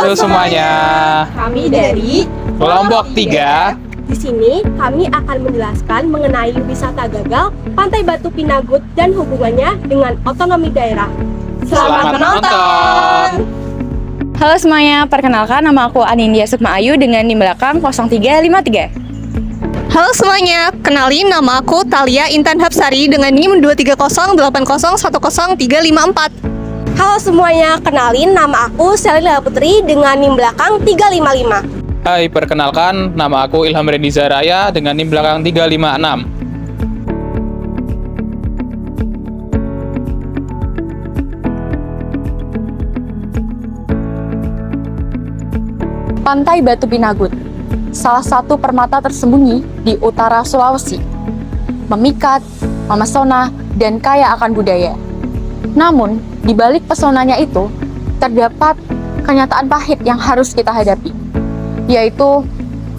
Halo semuanya. Kami dari Kelompok 3. Di sini kami akan menjelaskan mengenai wisata gagal, Pantai Batu Pinagut dan hubungannya dengan otonomi daerah. Selamat menonton. Halo semuanya, perkenalkan nama aku Anindya Sukma Ayu dengan NIM belakang 0353. Halo semuanya, kenalin nama aku Thalia Intan Hapsari dengan NIM 23080101354. Halo semuanya, kenalin nama aku Selila Putri dengan NIM belakang 355. Hai, perkenalkan nama aku Ilham Rendiza Raya dengan NIM belakang 356. Pantai Batu Pinagut, salah satu permata tersembunyi di utara Sulawesi. Memikat, memesona, dan kaya akan budaya. Namun, di balik pesonanya itu, terdapat kenyataan pahit yang harus kita hadapi, yaitu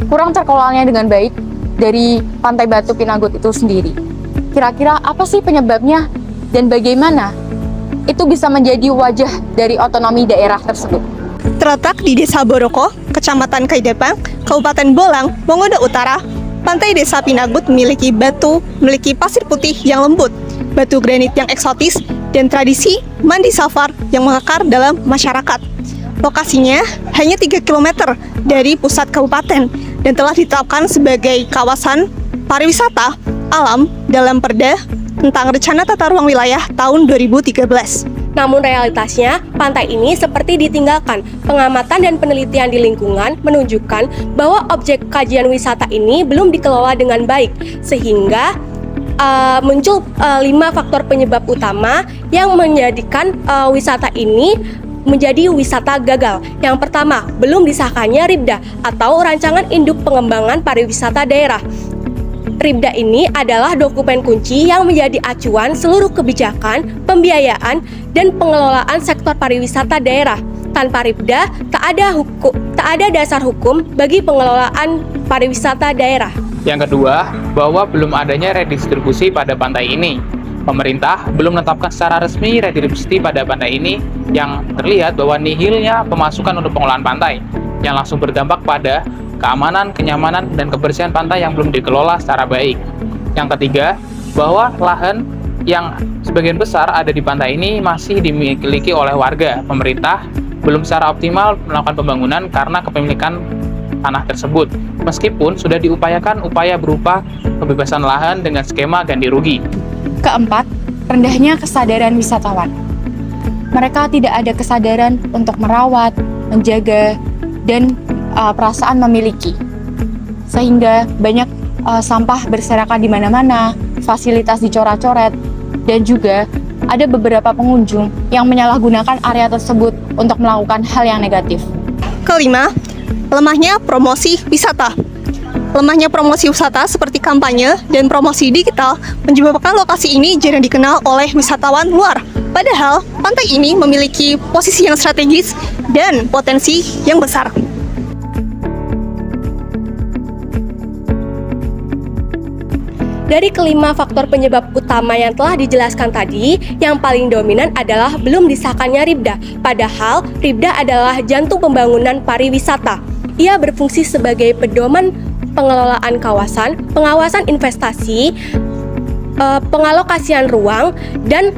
kurang terkelolanya dengan baik dari Pantai Batu Pinagut itu sendiri. Kira-kira apa sih penyebabnya dan bagaimana itu bisa menjadi wajah dari otonomi daerah tersebut? Terletak di Desa Boroko, Kecamatan Kaidapang, Kabupaten Bolang, Mongodo Utara, Pantai Desa Pinagut memiliki pasir putih yang lembut, batu granit yang eksotis, dan tradisi mandi safar yang mengakar dalam masyarakat. Lokasinya hanya 3 km dari pusat kabupaten dan telah ditetapkan sebagai kawasan pariwisata alam dalam Perda tentang Rencana Tata Ruang Wilayah tahun 2013. Namun realitasnya, pantai ini seperti ditinggalkan. Pengamatan dan penelitian di lingkungan menunjukkan bahwa objek kajian wisata ini belum dikelola dengan baik, sehingga muncul 5 faktor penyebab utama yang menjadikan wisata ini menjadi wisata gagal. Yang pertama, belum disahkannya RIPDA atau Rancangan Induk Pengembangan Pariwisata Daerah. RIPDA ini adalah dokumen kunci yang menjadi acuan seluruh kebijakan, pembiayaan, dan pengelolaan sektor pariwisata daerah. Tanpa RIPDA, tak ada dasar hukum bagi pengelolaan pariwisata daerah. Yang kedua, bahwa belum adanya redistribusi pada pantai ini. Pemerintah belum menetapkan secara resmi redistribusi pada pantai ini, yang terlihat bahwa nihilnya pemasukan untuk pengelolaan pantai, yang langsung berdampak pada keamanan, kenyamanan, dan kebersihan pantai yang belum dikelola secara baik. Yang ketiga, bahwa lahan yang sebagian besar ada di pantai ini masih dimiliki oleh warga. Pemerintah belum secara optimal melakukan pembangunan karena kepemilikan tanah tersebut, meskipun sudah diupayakan upaya berupa kebebasan lahan dengan skema ganti rugi. Keempat, rendahnya kesadaran wisatawan. Mereka tidak ada kesadaran untuk merawat, menjaga, dan perasaan memiliki. Sehingga banyak sampah berserakan di mana-mana, fasilitas dicoret-coret, dan juga ada beberapa pengunjung yang menyalahgunakan area tersebut untuk melakukan hal yang negatif. Kelima, lemahnya promosi wisata. Lemahnya promosi wisata seperti kampanye dan promosi digital menyebabkan lokasi ini jarang dikenal oleh wisatawan luar. Padahal, pantai ini memiliki posisi yang strategis dan potensi yang besar. Dari kelima faktor penyebab utama yang telah dijelaskan tadi, yang paling dominan adalah belum disahkannya RIPDA. Padahal, RIPDA adalah jantung pembangunan pariwisata. Ia berfungsi sebagai pedoman pengelolaan kawasan, pengawasan investasi, pengalokasian ruang, dan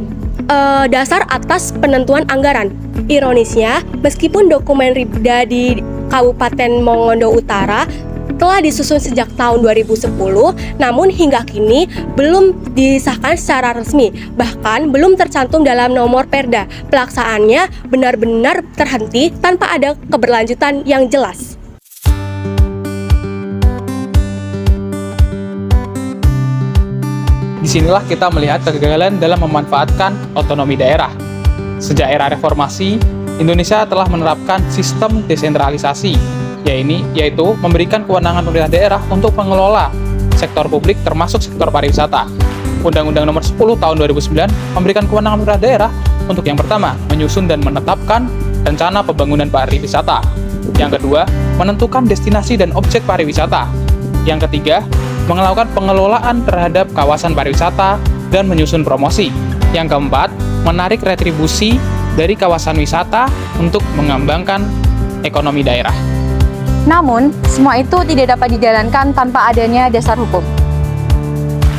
dasar atas penentuan anggaran. Ironisnya, meskipun dokumen RIPDA di Kabupaten Mongodo Utara telah disusun sejak tahun 2010, namun hingga kini belum disahkan secara resmi, bahkan belum tercantum dalam nomor Perda. Pelaksanaannya benar-benar terhenti tanpa ada keberlanjutan yang jelas. Disinilah kita melihat kegagalan dalam memanfaatkan otonomi daerah. Sejak era reformasi, Indonesia telah menerapkan sistem desentralisasi, yaitu memberikan kewenangan pemerintah daerah untuk mengelola sektor publik termasuk sektor pariwisata. Undang-Undang Nomor 10 Tahun 2009 memberikan kewenangan pemerintah daerah untuk yang pertama, menyusun dan menetapkan rencana pembangunan pariwisata. Yang kedua, menentukan destinasi dan objek pariwisata. Yang ketiga, melakukan pengelolaan terhadap kawasan pariwisata dan menyusun promosi. Yang keempat, menarik retribusi dari kawasan wisata untuk mengembangkan ekonomi daerah. Namun, semua itu tidak dapat dijalankan tanpa adanya dasar hukum.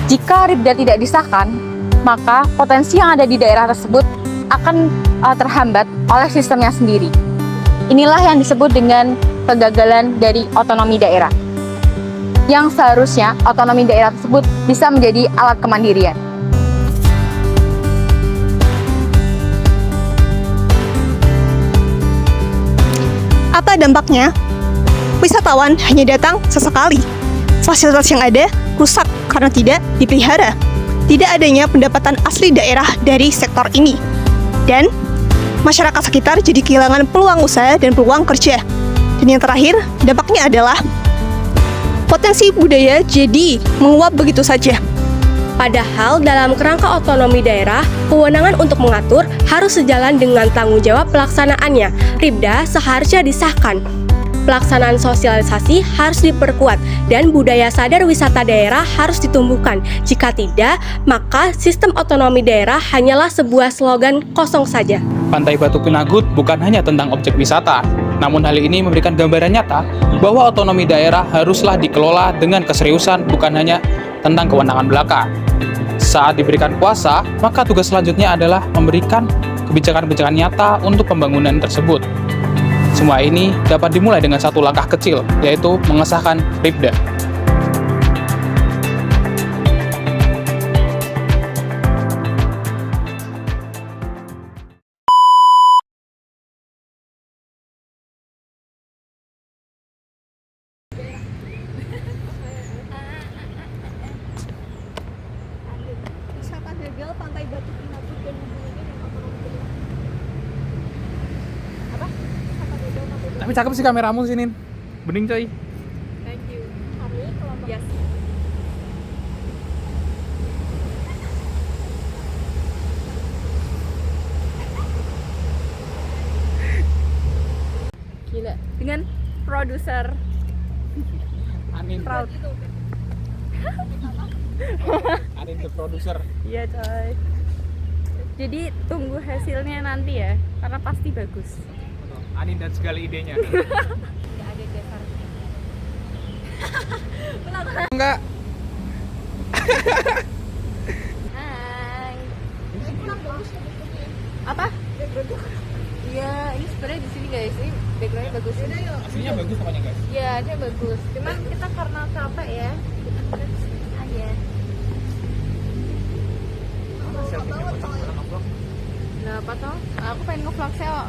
Jika Ribda tidak disahkan, maka potensi yang ada di daerah tersebut akan terhambat oleh sistemnya sendiri. Inilah yang disebut dengan kegagalan dari otonomi daerah. Yang seharusnya otonomi daerah tersebut bisa menjadi alat kemandirian. Apa dampaknya? Wisatawan hanya datang sesekali. Fasilitas yang ada rusak karena tidak dipelihara. Tidak adanya pendapatan asli daerah dari sektor ini. Dan masyarakat sekitar jadi kehilangan peluang usaha dan peluang kerja. Dan yang terakhir, dampaknya adalah potensi budaya jadi menguap begitu saja. Padahal dalam kerangka otonomi daerah, kewenangan untuk mengatur harus sejalan dengan tanggung jawab pelaksanaannya. Ribda seharusnya disahkan. Pelaksanaan sosialisasi harus diperkuat dan budaya sadar wisata daerah harus ditumbuhkan. Jika tidak, maka sistem otonomi daerah hanyalah sebuah slogan kosong saja. Pantai Batu Pinagut bukan hanya tentang objek wisata, namun hal ini memberikan gambaran nyata bahwa otonomi daerah haruslah dikelola dengan keseriusan, bukan hanya tentang kewenangan belaka. Saat diberikan kuasa, maka tugas selanjutnya adalah memberikan kebijakan-kebijakan nyata untuk pembangunan tersebut. Semua ini dapat dimulai dengan satu langkah kecil, yaitu mengesahkan Ribda. Wisata gagal Pantai Batu Pinagut dan Tapi cakep sih kameramu sini. Bening coy. Thank you. Kami kelompok yes. Gila, dengan produser Anin. proud. Anin the producer. Iya coy. Jadi tunggu hasilnya nanti ya, karena pasti bagus. Anin dan segala idenya. Nggak ada dasarnya. Enggak. Hai. Apa? Iya, ini sebenarnya di sini guys, ini backgroundnya bagus. Aslinya bagus pokoknya guys. Iya, dia bagus. Cuman kita karena capek ya, kita di sini aja. Nah, apa toh? Aku pengen nge-vlog seo.